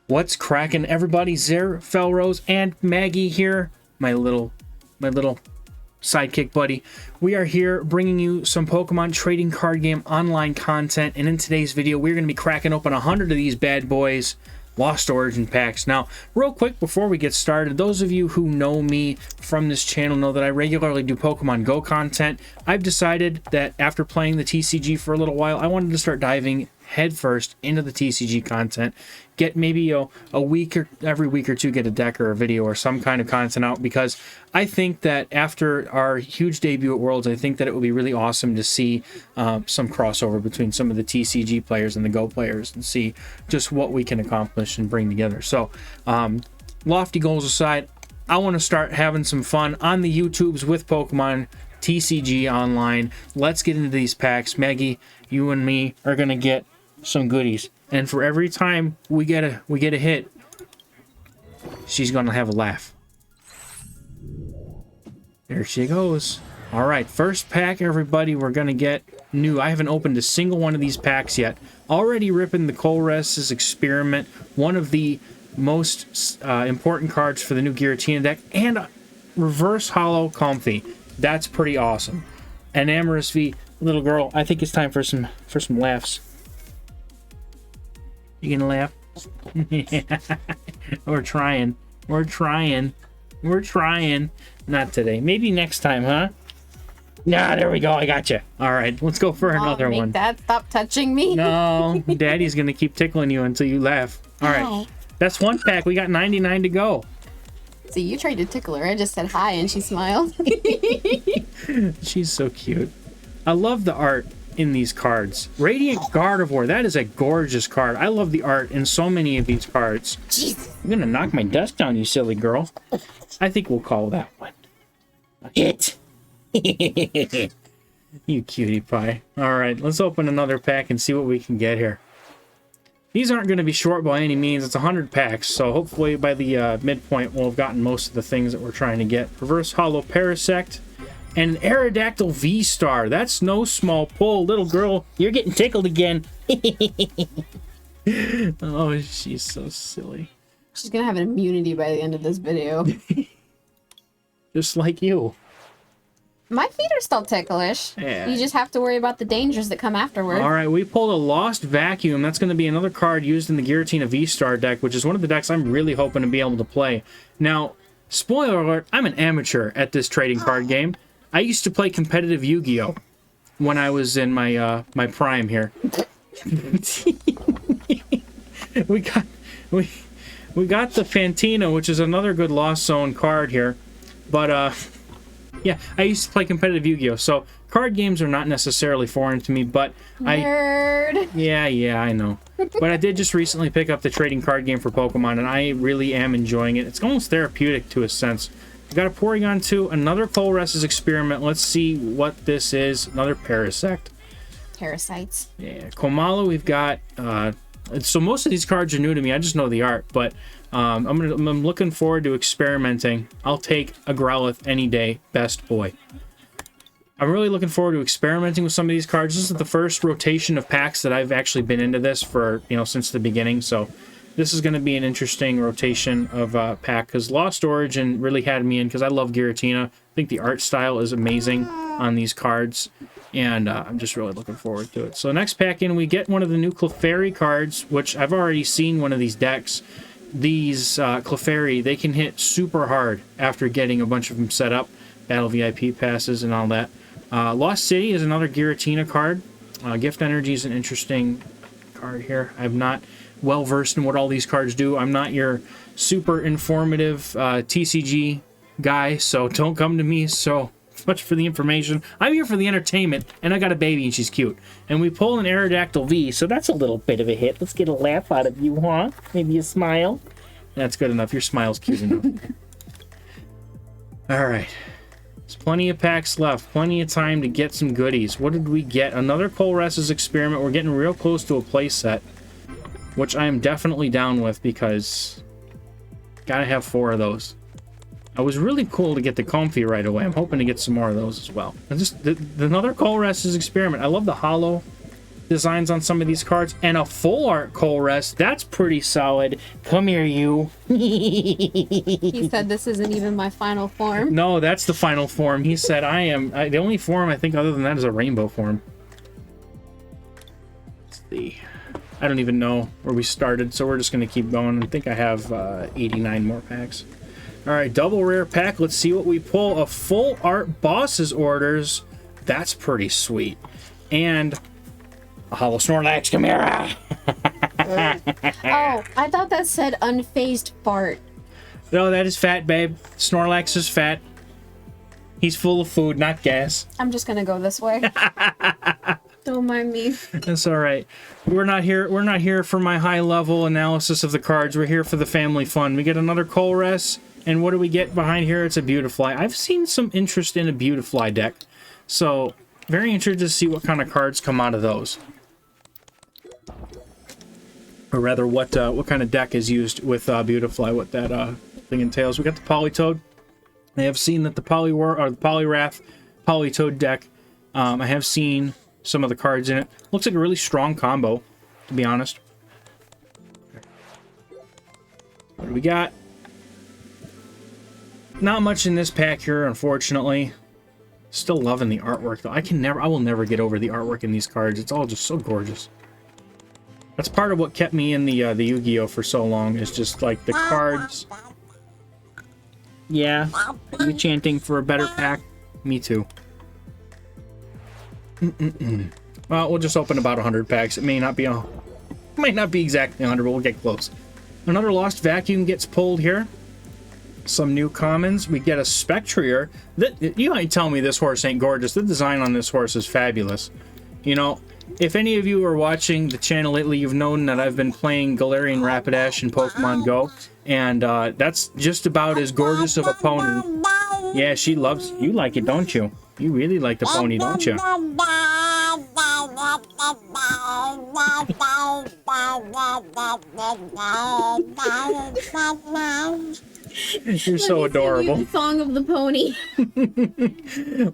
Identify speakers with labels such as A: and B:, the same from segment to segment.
A: What's cracking, everybody? Zer, Felrose, and Maggie here. My little sidekick buddy. We are here bringing you some Pokemon trading card game online content, and in today's video, we're going to be cracking open 100 of these bad boys. Lost Origin packs. Now, real quick before we get started, those of you who know me from this channel know that I regularly do Pokemon Go content. I've decided that after playing the TCG for a little while, I wanted to start diving headfirst into the TCG content. Get maybe a week or every week or two get a deck or a video or some kind of content out, because I think that after our huge debut at Worlds, I think that it would be really awesome to see some crossover between some of the TCG players and the Go players and see just what we can accomplish and bring together. So lofty goals aside, I want to start having some fun on the YouTubes with Pokemon TCG Online. Let's get into these packs. Maggie, you and me are going to get some goodies. And for every time we get a hit, she's gonna have a laugh. There she goes. All right, first pack, everybody. We're gonna get new. I haven't opened a single one of these packs yet. Already ripping the Colress's Experiment, one of the most important cards for the new Giratina deck, and reverse holo Comfy. That's pretty awesome. And Amorous V, little girl. I think it's time for some laughs. You gonna laugh? We're trying. Not today. Maybe next time, huh? Nah, there we go. I got you. All right, let's go for another one.
B: Dad, stop touching me.
A: No, Daddy's gonna keep tickling you until you laugh. All right,
B: Hi.
A: That's one pack. We got 99 to go.
B: See, you tried to tickle her. I just said hi and she smiled.
A: She's so cute. I love the art in these cards. Radiant Gardevoir, that is a gorgeous card. I love the art in so many of these cards.
B: Jeez.
A: You're gonna knock my desk down, you silly girl. I think we'll call that one a hit. You cutie pie. Alright, let's open another pack and see what we can get here. These aren't going to be short by any means. It's 100 packs, so hopefully by the midpoint we'll have gotten most of the things that we're trying to get. Reverse Holo Parasect. And an Aerodactyl V-Star. That's no small pull. Little girl, you're getting tickled again. Oh, she's so silly.
B: She's gonna have an immunity by the end of this video.
A: Just like you.
B: My feet are still ticklish.
A: Yeah.
B: You just have to worry about the dangers that come afterward.
A: All right, we pulled a Lost Vacuum. That's going to be another card used in the Giratina V-Star deck, which is one of the decks I'm really hoping to be able to play. Now, spoiler alert, I'm an amateur at this trading card game. I used to play competitive Yu-Gi-Oh! When I was in my my prime here. we got the Fantina, which is another good Lost Zone card here. But yeah, I used to play competitive Yu-Gi-Oh! So card games are not necessarily foreign to me, but
B: Nerd.
A: Yeah, I know. But I did just recently pick up the trading card game for Pokemon, and I really am enjoying it. It's almost therapeutic to a sense. We got a Porygon 2, another Colress's Experiment. Let's see what this is. Another Parasect.
B: Parasites.
A: Yeah, Komala, we've got... so most of these cards are new to me. I just know the art, but I'm looking forward to experimenting. I'll take a Growlithe any day. Best boy. I'm really looking forward to experimenting with some of these cards. This is the first rotation of packs that I've actually been into this for, since the beginning, so... This is going to be an interesting rotation of pack, because Lost Origin really had me in, because I love Giratina. I think the art style is amazing on these cards, and I'm just really looking forward to it. So next pack in, we get one of the new Clefairy cards, which I've already seen one of these decks. These Clefairy, they can hit super hard after getting a bunch of them set up, Battle VIP passes and all that. Lost City is another Giratina card. Gift Energy is an interesting card here. I'm not well versed in what all these cards do. I'm not your super informative TCG guy, so don't come to me so much for the information. I'm here for the entertainment, and I got a baby and she's cute. And we pull an Aerodactyl V, so that's a little bit of a hit. Let's get a laugh out of you, huh? Maybe a smile. That's good enough. Your smile's cute enough. All right. There's plenty of packs left. Plenty of time to get some goodies. What did we get? Another Colress's Experiment. We're getting real close to a play set, which I am definitely down with, because gotta have 4 of those. It was really cool to get the Comfy right away. I'm hoping to get some more of those as well. And just another Colress's Experiment. I love the holo designs on some of these cards, and a full art Colress. That's pretty solid. Come here, you.
B: He said this isn't even my final form.
A: No, that's the final form. He said the only form I think other than that is a rainbow form. Let's see. I don't even know where we started, so we're just going to keep going. I think I have 89 more packs. All right, double rare pack. Let's see what we pull. A full art Boss's Orders. That's pretty sweet. And a Holo Snorlax Chimera.
B: Oh, I thought that said unfazed fart.
A: No, that is fat, babe. Snorlax is fat. He's full of food, not gas.
B: I'm just gonna go this way. Don't mind me.
A: That's all right. We're not here for my high level analysis of the cards. We're here for the family fun. We get another Colress, and what do we get behind here? It's a Beautifly. I've seen some interest in a Beautifly deck, so very interested to see what kind of cards come out of those. Or rather, what kind of deck is used with Beautifly, what that thing entails. We got the Politoed. I have seen that the Poliwrath Politoed deck, I have seen some of the cards in it. Looks like a really strong combo, to be honest. What do we got? Not much in this pack here, unfortunately. Still loving the artwork, though. I will never get over the artwork in these cards. It's all just so gorgeous. That's part of what kept me in the Yu-Gi-Oh! For so long, is just, like, the cards. Yeah, you chanting for a better pack? Me too. Well, we'll just open about 100 packs. It may not be exactly 100, but we'll get close. Another Lost Vacuum gets pulled here. Some new commons. We get a Spectrier. You might tell me this horse ain't gorgeous. The design on this horse is fabulous. You know, if any of you are watching the channel lately, you've known that I've been playing Galarian Rapidash in Pokemon Go, and that's just about as gorgeous of a pony. Yeah, she loves... You like it, don't you? You really like the pony, don't you? You're so adorable.
B: The song of the pony.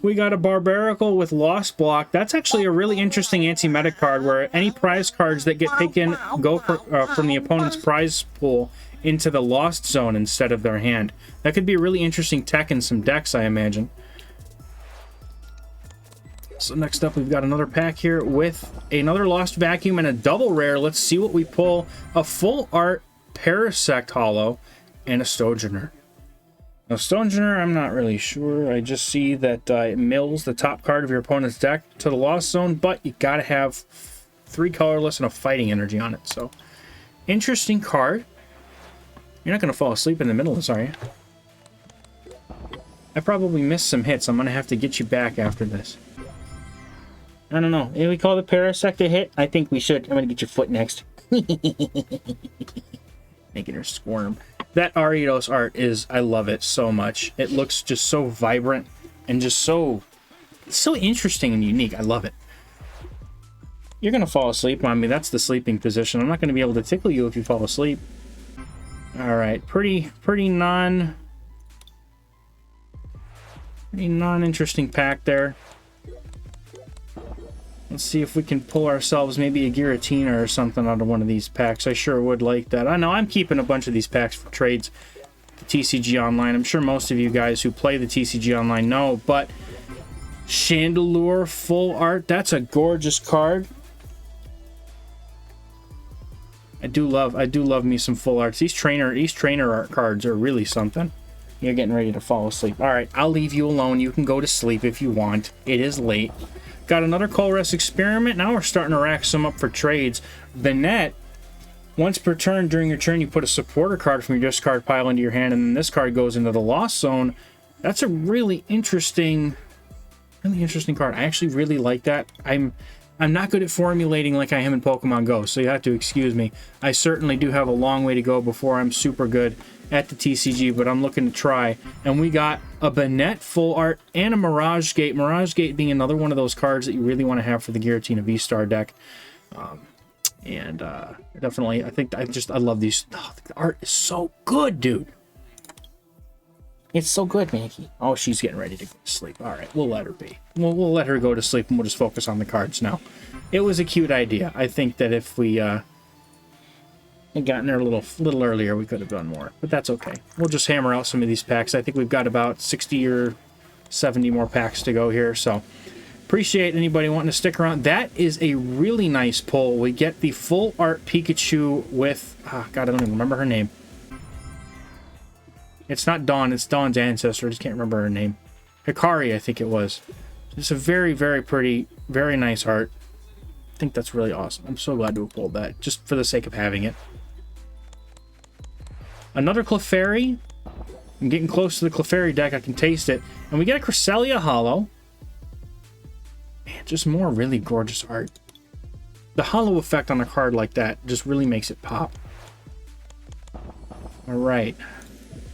A: We got a Barbaracle with Lost Block. That's actually a really interesting anti-meta card where any prize cards that get taken go from the opponent's prize pool into the Lost Zone instead of their hand. That could be a really interesting tech in some decks, I imagine. So next up, we've got another pack here with another Lost Vacuum and a double rare. Let's see what we pull. A full art Parasect Holo and a Stonegener. Now, Stonegener, I'm not really sure. I just see that it mills the top card of your opponent's deck to the Lost Zone, but you gotta have 3 colorless and a fighting energy on it. So, interesting card. You're not gonna fall asleep in the middle of this, are you? I probably missed some hits. I'm gonna have to get you back after this. I don't know. If we call the Parasect a hit, I think we should. I'm gonna get your foot next. Making her squirm. That Ariados art is, I love it so much. It looks just so vibrant and just so interesting and unique. I love it. You're going to fall asleep on me. That's the sleeping position. I'm not going to be able to tickle you if you fall asleep. All right. Pretty non-interesting pack there. Let's see if we can pull ourselves maybe a Giratina or something out of one of these packs. I sure would like that. I know I'm keeping a bunch of these packs for trades. The TCG Online. I'm sure most of you guys who play the TCG Online know, but Chandelure full art. That's a gorgeous card. I do love me some full arts. These trainer art cards are really something. You're getting ready to fall asleep. All right, I'll leave you alone. You can go to sleep if you want. It is late. Got another Colress Experiment. Now we're starting to rack some up for trades. The net, once per turn during your turn, you put a supporter card from your discard pile into your hand, and then this card goes into the Lost Zone. That's a really interesting card. I actually really like that. I'm not good at formulating like I am in Pokemon Go, so you have to excuse me. I certainly do have a long way to go before I'm super good at the TCG, but I'm looking to try. And we got a Banette full art and a Mirage Gate. Mirage Gate being another one of those cards that you really want to have for the Giratina V-Star deck. Definitely, I love these. Oh, the art is so good, dude. It's so good, Maggie. Oh, she's getting ready to go to sleep. All right, we'll let her be. We'll let her go to sleep, and we'll just focus on the cards now. It was a cute idea. I think that if we had gotten there a little earlier, we could have done more. But that's okay. We'll just hammer out some of these packs. I think we've got about 60 or 70 more packs to go here. So appreciate anybody wanting to stick around. That is a really nice pull. We get the full art Pikachu with... Oh, God, I don't even remember her name. It's not Dawn, it's Dawn's ancestor. I just can't remember her name. Hikari, I think it was. It's a very, very pretty, very nice art. I think that's really awesome. I'm so glad to have pulled that, just for the sake of having it. Another Clefairy. I'm getting close to the Clefairy deck. I can taste it. And we get a Cresselia Holo. Man, just more really gorgeous art. The holo effect on a card like that just really makes it pop. All right.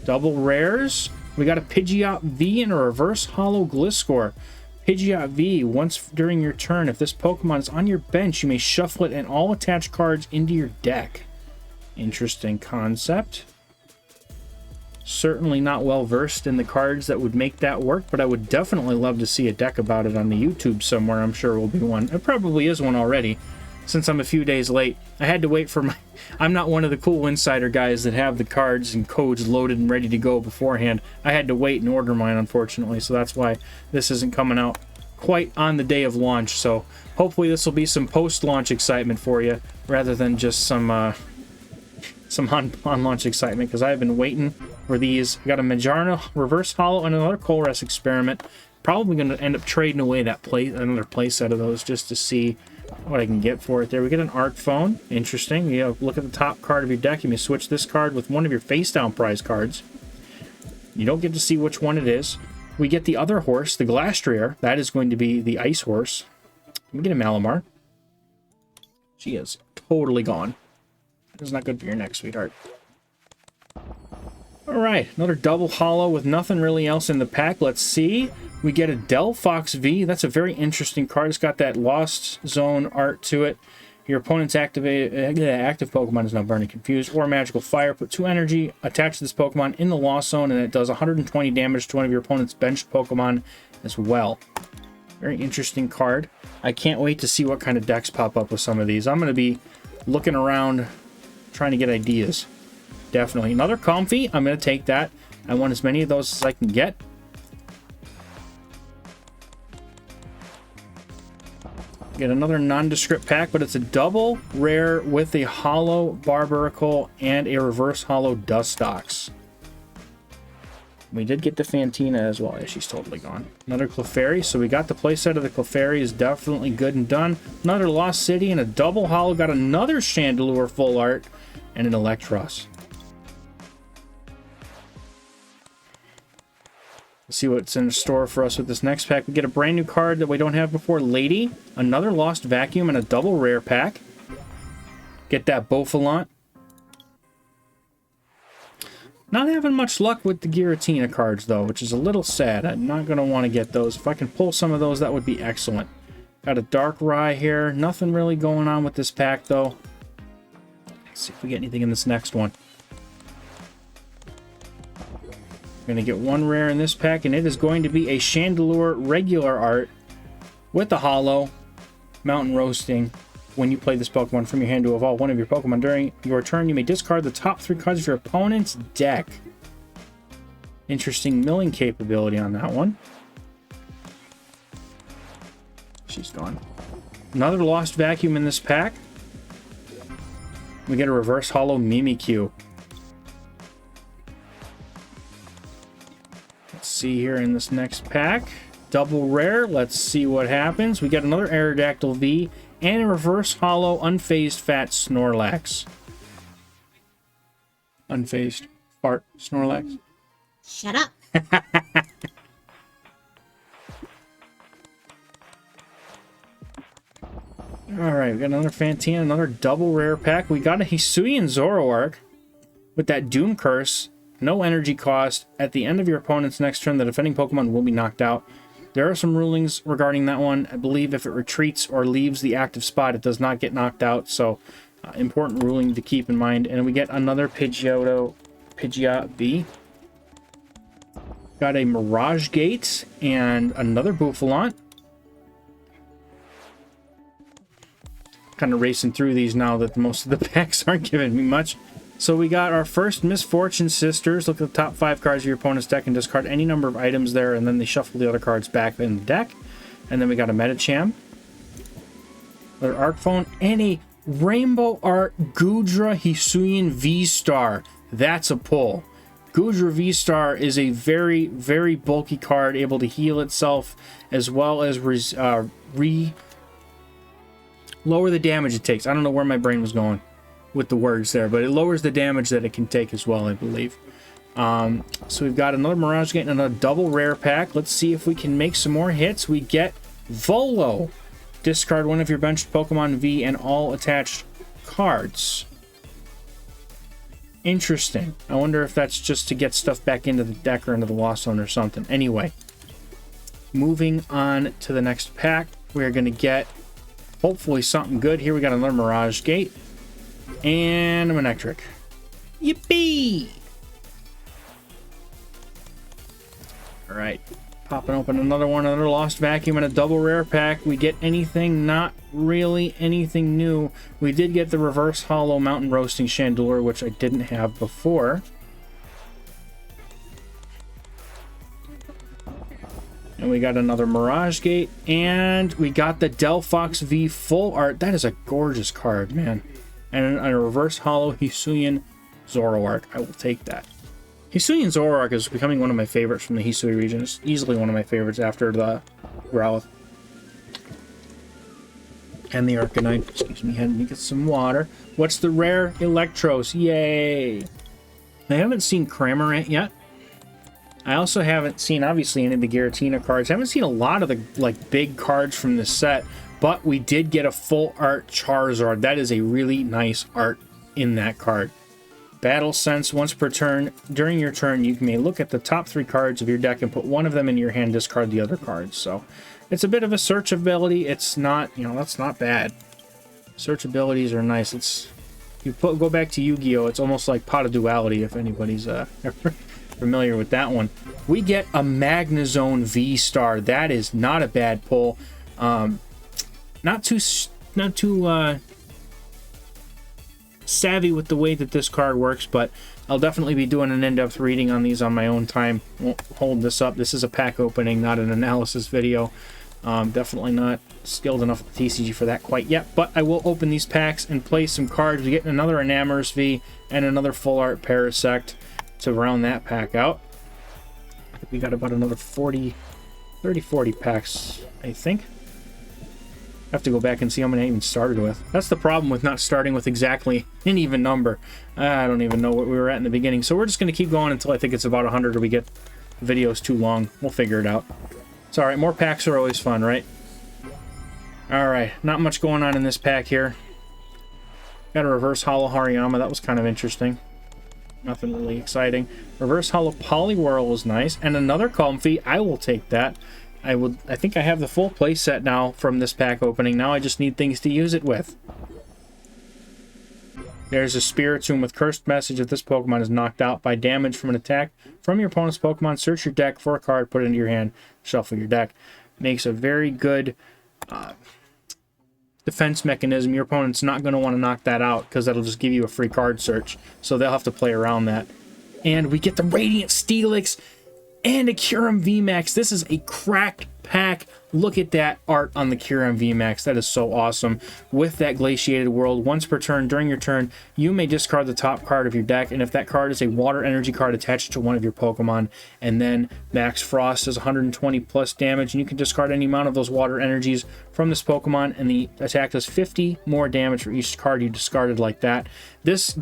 A: Double rares. We got a Pidgeot V and a reverse holo Gliscor. Pidgeot V, once during your turn, if this Pokemon is on your bench, you may shuffle it and all attached cards into your deck. Interesting concept. Certainly not well versed in the cards that would make that work, but I would definitely love to see a deck about it on the YouTube somewhere. I'm sure will be one. It probably is one already. Since I'm a few days late, I had to wait for my... I'm not one of the cool insider guys that have the cards and codes loaded and ready to go beforehand. I had to wait and order mine, unfortunately, so that's why this isn't coming out quite on the day of launch. So hopefully this will be some post-launch excitement for you, rather than just some on-launch excitement, because I've been waiting for these. I got a Majarna Reverse Holo and another Colress Experiment. Probably going to end up trading away another play set of those just to see what I can get for it there. We get an Arc Phone. Interesting. You look at the top card of your deck. You may switch this card with one of your face-down prize cards. You don't get to see which one it is. We get the other horse, the Glastrier. That is going to be the Ice Horse. We get a Malamar. She is totally gone. That is not good for your neck, sweetheart. Alright, another double holo with nothing really else in the pack. Let's see. We get a Delphox V. That's a very interesting card. It's got that Lost Zone art to it. Your opponent's active Pokemon is now burning confused or magical fire. Put 2 energy attached to this Pokemon in the Lost Zone, and it does 120 damage to one of your opponent's benched Pokemon as well. Very interesting card. I can't wait to see what kind of decks pop up with some of these. I'm going to be looking around trying to get ideas. Definitely. Another Comfy. I'm going to take that. I want as many of those as I can get. Get another nondescript pack, but it's a double rare with a holo Barbaracle and a reverse holo Dustox. We did get the Fantina as well. Yeah, she's totally gone. Another Clefairy. So we got the playset of the Clefairy is definitely good and done. Another Lost City and a double holo. Got another Chandelure full art and an Electros. Let's see what's in store for us with this next pack. We get a brand new card that we don't have before. Lady. Another Lost Vacuum and a double rare pack. Get that Bouffalant. Not having much luck with the Giratina cards, though, which is a little sad. I'm not going to want to get those. If I can pull some of those, that would be excellent. Got a Darkrai here. Nothing really going on with this pack, though. Let's see if we get anything in this next one. We're going to get one rare in this pack, and it is going to be a Chandelure regular art with the holo Mountain Roasting. When you play this Pokemon from your hand to evolve one of your Pokemon during your turn, you may discard the top 3 cards of your opponent's deck. Interesting milling capability on that one. She's gone. Another Lost Vacuum in this pack. We get a reverse holo Mimikyu. Let's see here in this next pack. Double rare. Let's see what happens. We get another Aerodactyl V and a reverse holo unfazed fat Snorlax. Unfazed fart Snorlax.
B: Shut up.
A: Alright, we got another Fantina, another double rare pack. We got a Hisuian Zoroark with that Doom Curse. No energy cost. At the end of your opponent's next turn, the defending Pokemon will be knocked out. There are some rulings regarding that one. I believe if it retreats or leaves the active spot, it does not get knocked out. So, important ruling to keep in mind. And we get another Pidgeot V. Got a Mirage Gate and another Bouffalant. Kind of racing through these now that most of the packs aren't giving me much. So we got our first Misfortune Sisters. Look at the top 5 cards of your opponent's deck and discard any number of items there, and then they shuffle the other cards back in the deck. And then we got a Medicham, another Arc Phone, and a Rainbow Art Gudra Hisuian V-Star. That's a pull. Gudra V-Star is a very, very bulky card, able to heal itself as well as lower the damage it takes. I don't know where my brain was going with the words there, but it lowers the damage that it can take as well, I believe. So we've got another Mirage Gate and a double rare pack. Let's see if we can make some more hits. We get Volo. Discard one of your benched Pokemon V and all attached cards. Interesting. I wonder if that's just to get stuff back into the deck or into the Lost Zone or something. Anyway, moving on to the next pack, we're going to get hopefully something good. Here we got another Mirage Gate and a Manectric. Yippee! All right, popping open another one, another Lost Vacuum and a double rare pack. We get anything, not really anything new. We did get the reverse holo Mountain Roasting Chandelure, which I didn't have before. And we got another Mirage Gate, and we got the Delphox V full art. That is a gorgeous card, man. And a reverse holo Hisuian Zoroark. I will take that. Hisuian Zoroark is becoming one of my favorites from the Hisui region. It's easily one of my favorites after the Growlithe. And the Arcanine. Excuse me, had to get some water. What's the rare? Electros. Yay! I haven't seen Cramorant yet. I also haven't seen, obviously, any of the Giratina cards. I haven't seen a lot of the big cards from this set, but we did get a full art Charizard. That is a really nice art in that card. Battle Sense, once per turn. During your turn, you may look at the top 3 cards of your deck and put one of them in your hand, discard the other cards. So it's a bit of a search ability. It's not, that's not bad. Search abilities are nice. Go back to Yu-Gi-Oh! It's almost like Pot of Duality, if anybody's familiar with that one. We get a Magnezone V-Star. That is not a bad pull. Not too savvy with the way that this card works, but I'll definitely be doing an in-depth reading on these on my own time. Won't hold this up. This is a pack opening, not an analysis video. Definitely not skilled enough with the TCG for that quite yet, but I will open these packs and play some cards. We get another Enamorous V and another full art Parasect to round that pack out. We got about another 40 packs, I think. I have to go back and see how many I even started with. That's the problem with not starting with exactly an even number. I don't even know what we were at in the beginning. So we're just going to keep going until I think it's about 100 or we get the videos too long. We'll figure it out. It's alright. More packs are always fun, right? Alright. Not much going on in this pack here. Got a reverse holo Hariyama. That was kind of interesting. Nothing really exciting. Reverse holo Poliwhirl was nice. And another Comfey. I will take that. I think I have the full play set now from this pack opening. Now I just need things to use it with. There's a Spiritomb with Cursed Message. If this Pokemon is knocked out by damage from an attack from your opponent's Pokemon, search your deck for a card, put it into your hand, shuffle your deck. Makes a very good defense mechanism. Your opponent's not going to want to knock that out because that'll just give you a free card search. So they'll have to play around that. And we get the Radiant Steelix and a Kyurem VMAX. This is a cracked pack. Look at that art on the Kyurem VMAX. That is so awesome. With that Glaciated World, once per turn, during your turn, you may discard the top card of your deck, and if that card is a water energy card attached to one of your Pokemon, and then Max Frost does 120 plus damage, and you can discard any amount of those water energies from this Pokemon, and the attack does 50 more damage for each card you discarded like that. This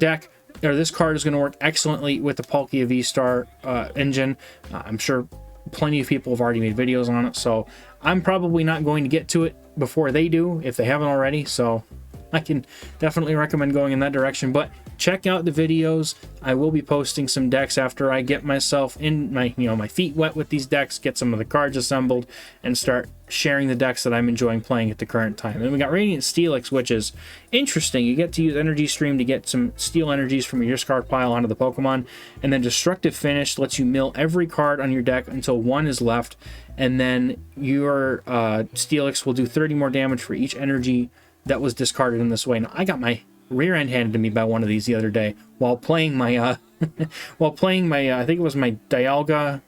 A: card is going to work excellently with the Palkia V-Star engine. I'm sure plenty of people have already made videos on it, so I'm probably not going to get to it before they do, if they haven't already, so I can definitely recommend going in that direction. But check out the videos. I will be posting some decks after I get myself in my, my feet wet with these decks, get some of the cards assembled, and start sharing the decks that I'm enjoying playing at the current time. And we got Radiant Steelix, which is interesting. You get to use Energy Stream to get some steel energies from your discard pile onto the Pokemon, and then Destructive Finish lets you mill every card on your deck until one is left, and then your Steelix will do 30 more damage for each energy that was discarded in this way. Now, I got my rear end handed to me by one of these the other day while playing my I think it was my Dialga.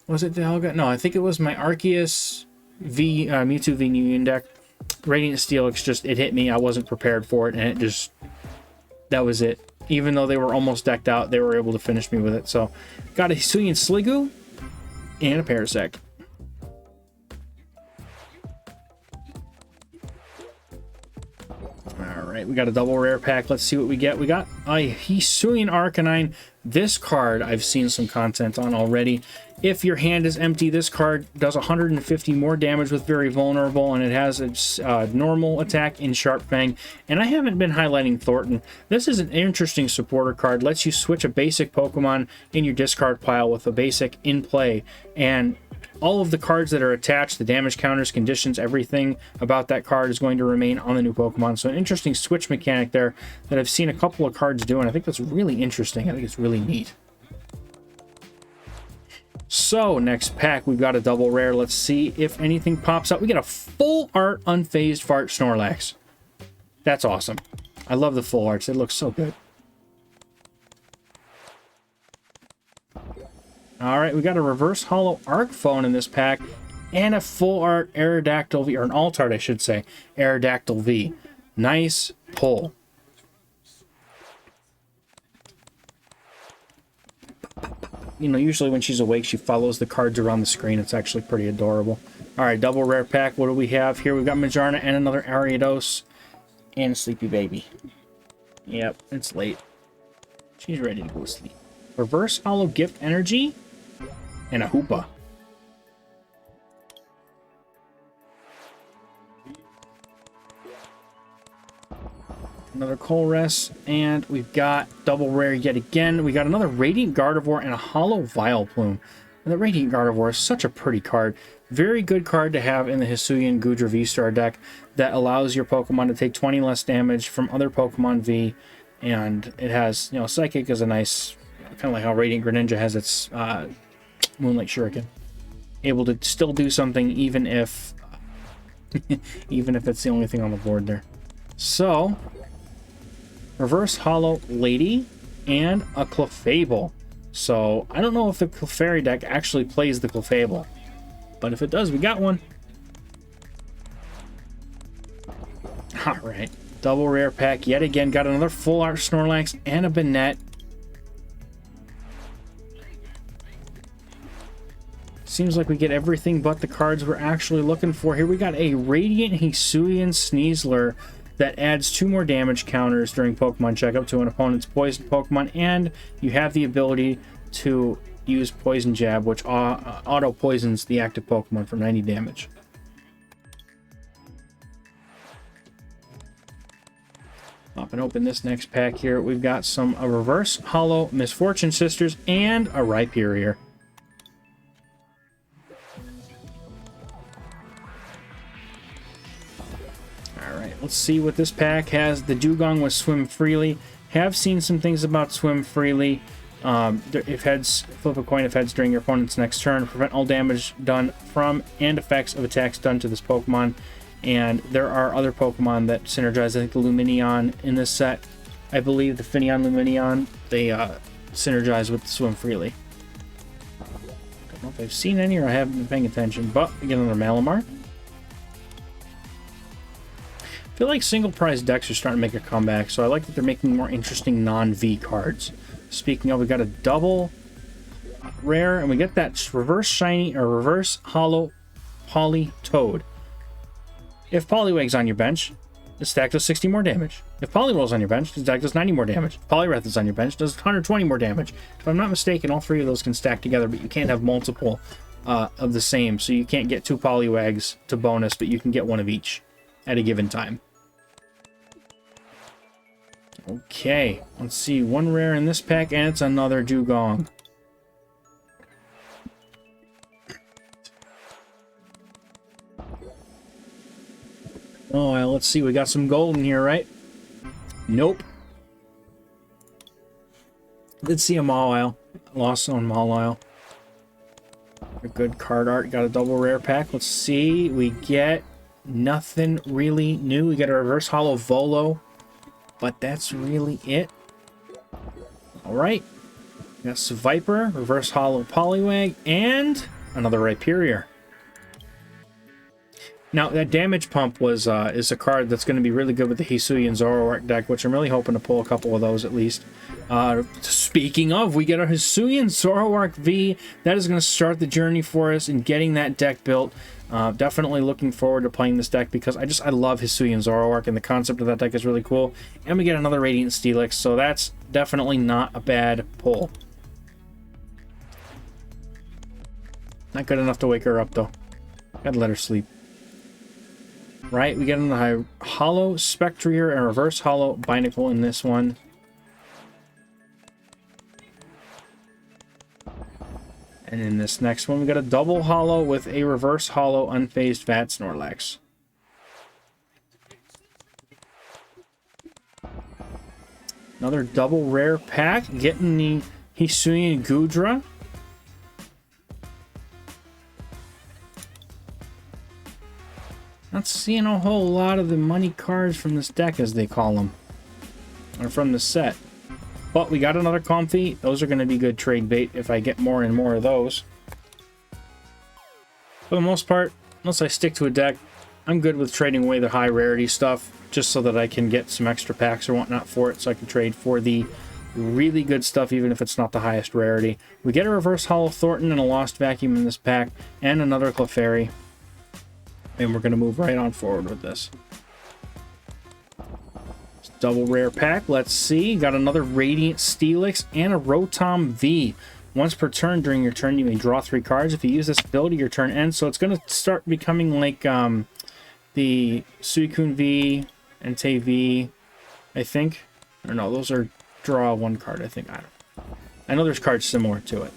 A: Was it Dialga? No, I think it was my Arceus V Mewtwo V Union deck. Radiant Steelix just, it hit me. I wasn't prepared for it, and it just, that was it. Even though they were almost decked out, they were able to finish me with it. So got a Hisuian Sliggoo and a Parasect. Alright, we got a double rare pack. Let's see what we get. We got a Hisuian Arcanine. This card I've seen some content on already. If your hand is empty, this card does 150 more damage with Very Vulnerable, and it has its normal attack in Sharp Fang. And I haven't been highlighting Thornton. This is an interesting supporter card. Lets you switch a basic Pokemon in your discard pile with a basic in play. And all of the cards that are attached, the damage counters, conditions, everything about that card is going to remain on the new Pokemon. So an interesting switch mechanic there that I've seen a couple of cards do, and I think that's really interesting. I think it's really neat. So, next pack, we've got a double rare. Let's see if anything pops up. We get a full art Unfazed Fart Snorlax. That's awesome. I love the full arts. It looks so good. Alright, we got a reverse holo Arc Phone in this pack, and a full art Aerodactyl V, or an alt art, I should say, Aerodactyl V. Nice pull. Usually when she's awake, she follows the cards around the screen. It's actually pretty adorable. Alright, double rare pack. What do we have here? We've got Majarna and another Ariados, and a Sleepy Baby. Yep, it's late. She's ready to go to sleep. Reverse holo Gift Energy, and a Hoopa. Another Colress, and we've got double rare yet again. We got another Radiant Gardevoir and a Holo Vileplume. And the Radiant Gardevoir is such a pretty card. Very good card to have in the Hisuian Goodra V-Star deck that allows your Pokemon to take 20 less damage from other Pokemon V. And it has, Psychic is a nice, kind of like how Radiant Greninja has its Moonlight Shuriken. Able to still do something even if even if it's the only thing on the board there. So, reverse holo Lady and a Clefable. So, I don't know if the Clefairy deck actually plays the Clefable, but if it does, we got one. Alright, double rare pack yet again. Got another full art Snorlax and a Banette. Seems like we get everything but the cards we're actually looking for. Here we got a Radiant Hisuian Sneasler that adds 2 more damage counters during Pokemon checkup to an opponent's poison Pokemon, and you have the ability to use Poison Jab, which auto poisons the active Pokemon for 90 damage. Up and open this next pack here. We've got a reverse holo Misfortune Sisters and a Rhyperior. Let's see what this pack has. The Dugong with Swim Freely. Have seen some things about Swim Freely. If heads, flip a coin if heads during your opponent's next turn. Prevent all damage done from and effects of attacks done to this Pokemon. And there are other Pokemon that synergize. I think the Lumineon in this set. I believe the Finneon Lumineon, they synergize with Swim Freely. Don't know if I've seen any or I haven't been paying attention. But we get another Malamar. I feel like single prize decks are starting to make a comeback, so I like that they're making more interesting non-V cards. Speaking of, we got a double rare, and we get that reverse shiny or reverse holo Politoed. If Poliwag's on your bench, this deck does 60 more damage. If Poliwhirl's on your bench, this deck does 90 more damage. If Poliwrath is on your bench, it does 120 more damage. If I'm not mistaken, all 3 of those can stack together, but you can't have multiple of the same, so you can't get 2 Poliwags to bonus, but you can get 1 of each at a given time. Okay, let's see. One rare in this pack, and it's another dugong. Oh, well, let's see. We got some gold in here, right? Nope. Did see a Mawile. Lost on Mawile. A good card art. Got a double rare pack. Let's see. We get nothing really new. We get a reverse holo Volo. But that's really it. Alright. Got Viper, reverse holo Poliwag, and another Rhyperior. Now, that damage pump was is a card that's going to be really good with the Hisuian Zoroark deck, which I'm really hoping to pull a couple of those at least. Speaking of, we get a Hisuian Zoroark V. That is going to start the journey for us in getting that deck built. Definitely looking forward to playing this deck because I love Hisuian Zoroark, and the concept of that deck is really cool. And we get another Radiant Steelix, so that's definitely not a bad pull. Not good enough to wake her up, though. Gotta let her sleep. Right, we get a Holo Spectrier and reverse holo Binacle in this one. And in this next one, we got a double holo with a reverse holo unfazed Vat Snorlax. Another double rare pack, getting the Hisuian Goodra. Not seeing a whole lot of the money cards from this deck, as they call them. Or from the set. But we got another Comfy. Those are going to be good trade bait if I get more and more of those. For the most part, unless I stick to a deck, I'm good with trading away the high rarity stuff, just so that I can get some extra packs or whatnot for it, so I can trade for the really good stuff, even if it's not the highest rarity. We get a reverse holo Thornton and a Lost Vacuum in this pack, and another Clefairy. And we're going to move right on forward with this. Double rare pack. Let's see. Got another Radiant Steelix and a Rotom V. Once per turn during your turn, you may draw 3 cards. If you use this ability, your turn ends. So it's going to start becoming like the Suicune V and Tay V, I think. Or no, those are draw 1 card, I think. I know there's cards similar to it.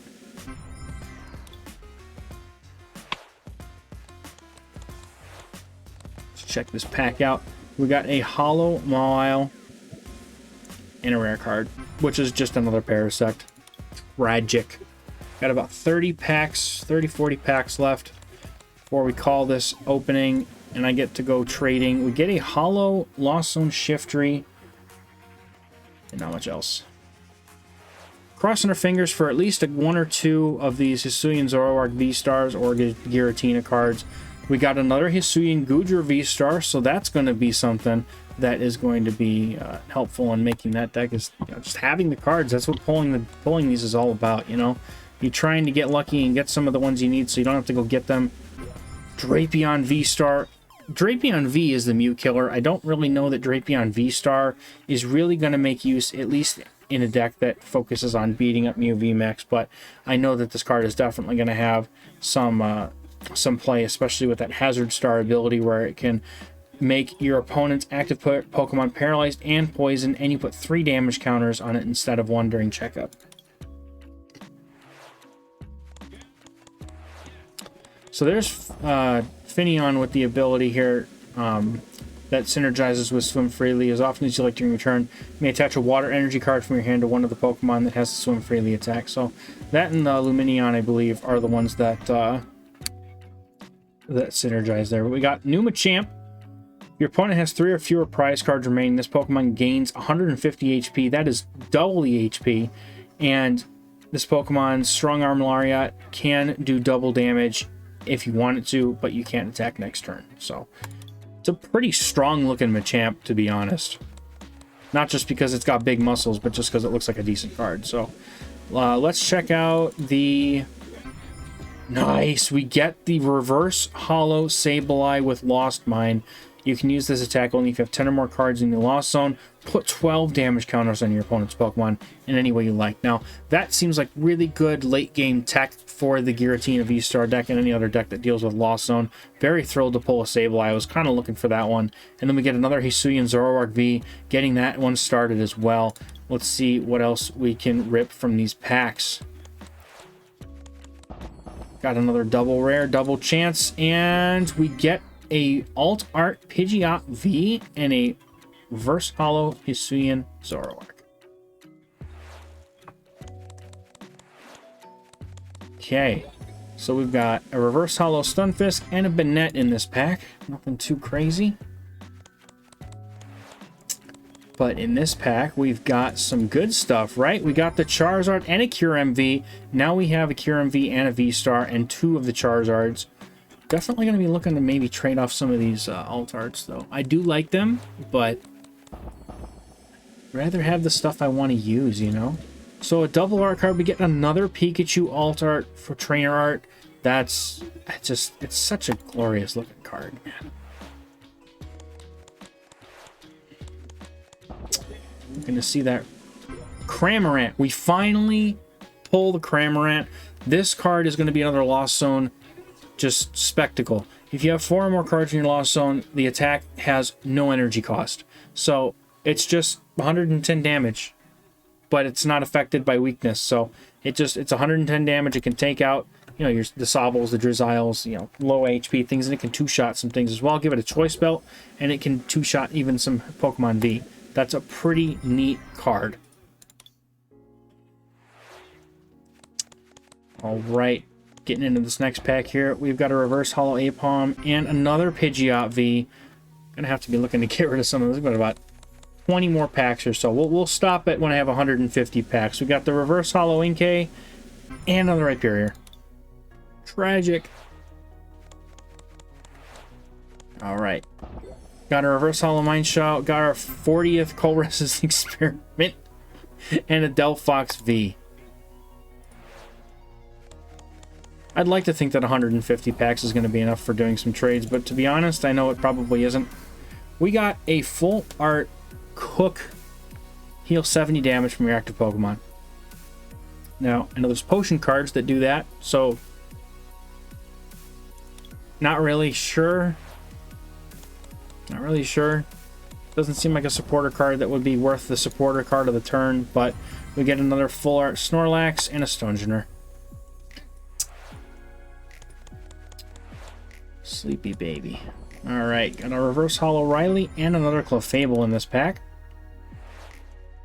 A: Check this pack out. We got a holo Mawile and a rare card, which is just another Parasect. Tragic. Got about 30 packs, 40 packs left before we call this opening, and I get to go trading. We get a holo Lost Zone Shiftry, and not much else. Crossing our fingers for at least 1 or 2 of these Hisuian Zoroark V-Stars or Giratina cards. We got another Hisuian Goodra V-Star, so that's going to be something that is going to be helpful in making that deck. Is just having the cards. That's what pulling these is all about, you know? You're trying to get lucky and get some of the ones you need so you don't have to go get them. Drapion V-Star. Drapion V is the Mew killer. I don't really know that Drapion V-Star is really going to make use, at least in a deck that focuses on beating up Mew VMAX, but I know that this card is definitely going to have some play, especially with that Hazard Star ability where it can make your opponent's active Pokemon paralyzed and poisoned, and you put 3 damage counters on it instead of 1 during checkup. So there's Finneon with the ability here that synergizes with Swim Freely. As often as you like during your turn, you may attach a Water Energy card from your hand to one of the Pokemon that has the Swim Freely attack. So that and Lumineon, I believe, are the ones that synergize there. But we got new Machamp. Your opponent has 3 or fewer prize cards remaining. This Pokemon gains 150 HP. That is double the HP. And this Pokemon, Strong Arm Lariat, can do double damage if you want it to, but you can't attack next turn. So it's a pretty strong looking Machamp, to be honest. Not just because it's got big muscles, but just because it looks like a decent card. So let's check out the... Nice! We get the reverse holo Sableye with Lost Mine You can use this attack only if you have 10 or more cards in the Lost Zone. Put 12 damage counters on your opponent's Pokemon in any way you like. Now, that seems like really good late-game tech for the Giratina V-Star deck and any other deck that deals with Lost Zone. Very thrilled to pull a Sableye. I was kind of looking for that one. And then we get another Hisuian Zoroark V, getting that one started as well. Let's see what else we can rip from these packs. Got another double rare, double chance, and we get a Alt Art Pidgeot V and a Reverse Holo Hisuian Zoroark. Okay, so we've got a Reverse Holo Stunfisk and a Banette in this pack. Nothing too crazy. But in this pack, we've got some good stuff, right? We got the Charizard and a Kyurem V. Now we have a Kyurem V and a V-Star and 2 of the Charizards. Definitely going to be looking to maybe trade off some of these alt arts, though. I do like them, but I'd rather have the stuff I want to use, you know? So a double art card, we get another Pikachu alt art for trainer art. It's such a glorious looking card, man. I'm going to see that Cramorant. We finally pull the Cramorant. This card is going to be another Lost Zone just spectacle. If you have 4 or more cards in your Lost Zone, the attack has no energy cost. So it's just 110 damage, but it's not affected by weakness. So it's 110 damage. It can take out, you know, the Sobbles, the Drizzles, you know, low HP things, and it can 2-shot some things as well. Give it a Choice Belt, and it can 2-shot even some Pokemon V. That's a pretty neat card. All right, getting into this next pack here, we've got a Reverse Holo Apom and another Pidgeot V. Gonna have to be looking to get rid of some of this. We've got about 20 more packs or so. We'll stop it when I have 150 packs. We got the Reverse Holo Inkay and another Rhyperior. Tragic. All right. Got a Reverse Holo Mind Shot. Got our 40th Colress's Experiment. And a Delphox V. I'd like to think that 150 packs is going to be enough for doing some trades, but to be honest, I know it probably isn't. We got a full art Cook. Heal 70 damage from your active Pokemon. Now, I know there's potion cards that do that, so not really sure. Not really sure. Doesn't seem like a supporter card that would be worth the supporter card of the turn, but we get another full art Snorlax and a Stonjourner. Sleepy baby. Alright, got a Reverse Holo Riley and another Clefable in this pack.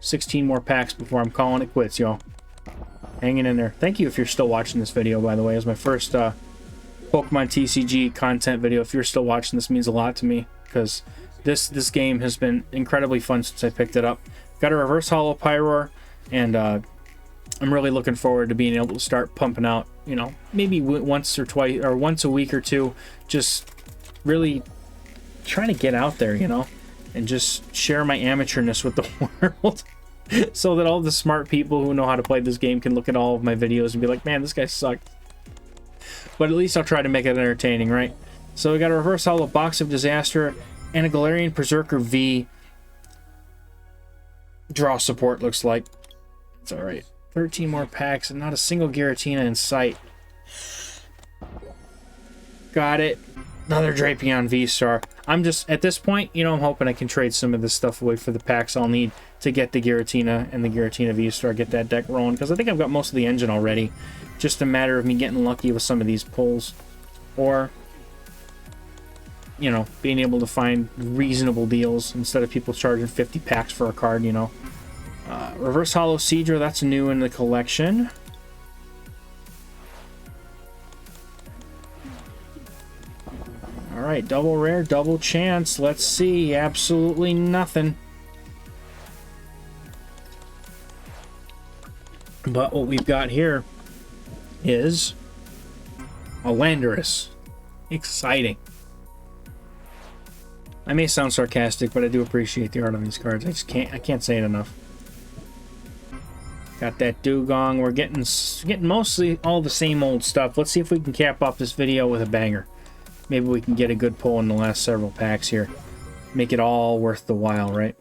A: 16 more packs before I'm calling it quits, y'all. Hanging in there. Thank you if you're still watching this video, by the way. It's my first Pokemon TCG content video. If you're still watching, this means a lot to me, because this game has been incredibly fun since I picked it up. Got a Reverse Holo Pyroar, and I'm really looking forward to being able to start pumping out, you know, maybe once or twice, or once a week or two, just really trying to get out there, you know, and just share my amateurness with the world. So that all the smart people who know how to play this game can look at all of my videos and be like, man, this guy sucked. But at least I'll try to make it entertaining, right? So we got a Reverse Holo Box of Disaster and a Galarian Berserker V. Draw support, looks like. It's alright. 13 more packs and not a single Giratina in sight. Got it. Another Drapion V-Star. I'm just, at this point, you know, I'm hoping I can trade some of this stuff away for the packs I'll need to get the Giratina and the Giratina V-Star, get that deck rolling, because I think I've got most of the engine already. Just a matter of me getting lucky with some of these pulls, or, you know, being able to find reasonable deals instead of people charging 50 packs for a card, you know. Reverse Holo Seadra, that's new in the collection. Alright, double rare, double chance. Let's see. Absolutely nothing. But what we've got here is a Landorus. Exciting. I may sound sarcastic, but I do appreciate the art on these cards. I can't say it enough. Got that Dugong. We're getting mostly all the same old stuff. Let's see if we can cap off this video with a banger. Maybe we can get a good pull in the last several packs here. make it all worth the while, right?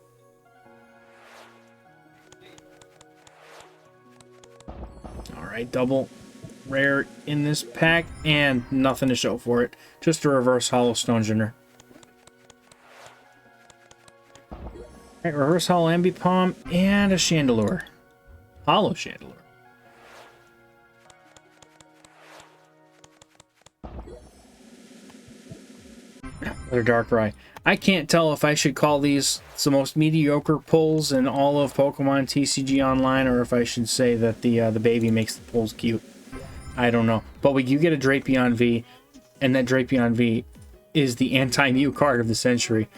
A: All right, double rare in this pack, and nothing to show for it. Just a reverse Holo Stonegender. All right, reverse Holo Ambipom and a Chandelure. Holo Chandelure. Another Darkrai. I can't tell if I should call these the most mediocre pulls in all of Pokemon TCG Online, or if I should say that the baby makes the pulls cute. I don't know. But you get a Drapion V, and that Drapion V is the anti-Mew card of the century.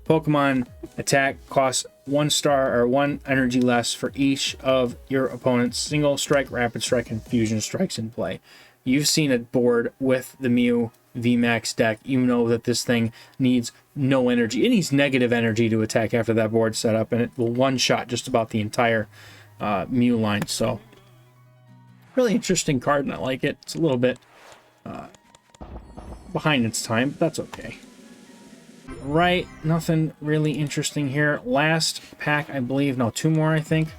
A: Pokemon attack costs 1 star or 1 energy less for each of your opponent's single strike, rapid strike, and fusion strikes in play. You've seen a board with the Mew VMAX deck. You know that this thing needs no energy. It needs negative energy to attack after that board setup, and it will one-shot just about the entire Mew line. So, really interesting card, and I like it. It's a little bit behind its time, but that's okay. Right, nothing really interesting here. Last pack, I believe. No, 2 more, I think.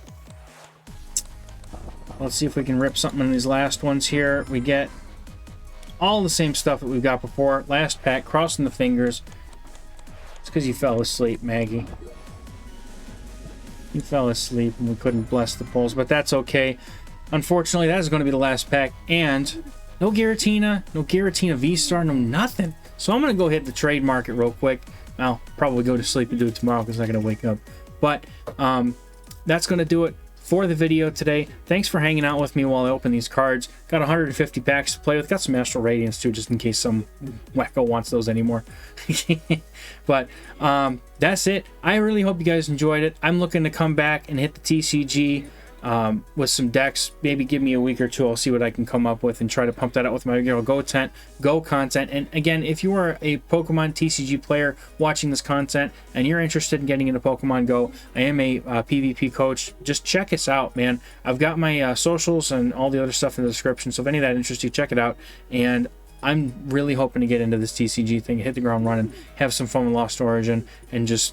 A: Let's see if we can rip something in these last ones here. We get all the same stuff that we've got before. Last pack, crossing the fingers. It's because you fell asleep, Maggie. You fell asleep and we couldn't bless the pulls, but that's okay. Unfortunately, that is going to be the last pack, and no Giratina, no Giratina V-Star, no nothing. So I'm going to go hit the trade market real quick. I'll probably go to sleep and do it tomorrow because I'm not going to wake up. But that's going to do it for the video today. Thanks for hanging out with me while I open these cards. Got 150 packs to play with. Got some Astral Radiance too, just in case some wacko wants those anymore. But that's it. I really hope you guys enjoyed it. I'm looking to come back and hit the TCG with some decks. Maybe give me a week or two. I'll see what I can come up with and try to pump that out with my Go content. And again, if you are a Pokemon TCG player watching this content and you're interested in getting into Pokemon Go, I am a PvP coach. Just check us out, man. I've got my socials and all the other stuff in the description, so if any of that interests you, check it out. And I'm really hoping to get into this TCG thing, hit the ground running, have some fun with Lost Origin, and just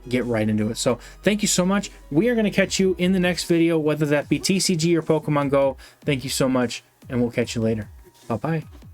A: get right into it. So thank you so much. We are going to catch you in the next video, whether that be TCG or Pokemon Go. Thank you so much, and we'll catch you later. Bye-bye.